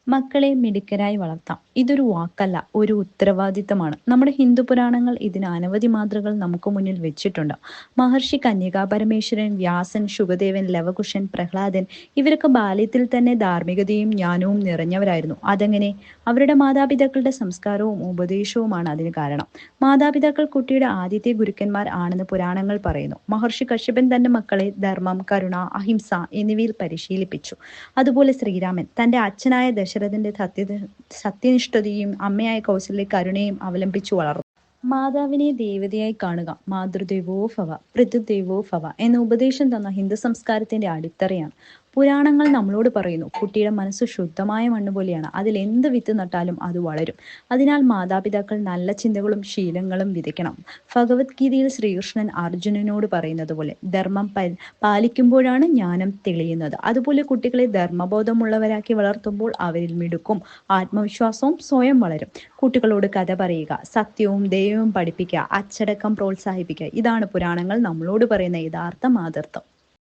മക്കളെ മിടുക്കരായി വളർത്താം. ഇതൊരു വാക്കല്ല, ഒരു ഉത്തരവാദിത്തമാണ്. നമ്മുടെ ഹിന്ദു പുരാണങ്ങൾ ഇതിന് അനവധി മാതൃകൾ നമുക്ക് മുന്നിൽ വെച്ചിട്ടുണ്ട്. മഹർഷി കന്യകാ പരമേശ്വരൻ, വ്യാസൻ, ശുകദേവൻ, ലവകുശൻ, പ്രഹ്ലാദൻ ഇവരൊക്കെ ബാല്യത്തിൽ തന്നെ ധാർമ്മികതയും ജ്ഞാനവും നിറഞ്ഞവരായിരുന്നു. അതെങ്ങനെ? അവരുടെ മാതാപിതാക്കളുടെ സംസ്കാരവും ഉപദേശവുമാണ് അതിന് കാരണം. മാതാപിതാക്കൾ കുട്ടിയുടെ ആദ്യത്തെ ഗുരുക്കന്മാർ ആണെന്ന് പുരാണങ്ങൾ പറയുന്നു. മഹർഷി കശ്യപൻ തന്റെ മക്കളെ ധർമ്മം, കരുണ, അഹിംസ എന്നിവയിൽ പരിശീലിപ്പിച്ചു. അതുപോലെ ശ്രീരാമൻ തന്റെ അച്ഛനായ ദശരഥന്റെ സത്യനിഷ്ഠതയും അമ്മയായ കൗസല്യ കരുണയും അവലംബിച്ചു വളർന്നു. മാതാവിനെ ദേവതയായി കാണുക, മാതൃദേവോ ഭവ പിതൃദേവോ ഭവ എന്ന ഉപദേശം തന്ന ഹിന്ദു സംസ്കാരത്തിന്റെ അടിത്തറയാണ്. പുരാണങ്ങൾ നമ്മളോട് പറയുന്നു, കുട്ടിയുടെ മനസ്സ് ശുദ്ധമായ മണ്ണ് പോലെയാണ്, അതിൽ എന്ത് വിത്ത് നട്ടാലും അത് വളരും. അതിനാൽ മാതാപിതാക്കൾ നല്ല ചിന്തകളും ശീലങ്ങളും വിതയ്ക്കണം. ഭഗവത്ഗീതയിൽ ശ്രീകൃഷ്ണൻ അർജുനനോട് പറയുന്നത് പോലെ ധർമ്മം പാലിക്കുമ്പോഴാണ് ജ്ഞാനം തെളിയുന്നത്. അതുപോലെ കുട്ടികളെ ധർമ്മബോധമുള്ളവരാക്കി വളർത്തുമ്പോൾ അവരിൽ മിടുക്കും ആത്മവിശ്വാസവും സ്വയം വളരും. കുട്ടികളോട് കഥ പറയുക, സത്യവും ദൈവവും പഠിപ്പിക്കുക, അച്ചടക്കം പ്രോത്സാഹിപ്പിക്കുക, ഇതാണ് പുരാണങ്ങൾ നമ്മളോട് പറയുന്ന യഥാർത്ഥ മാതൃത്വം.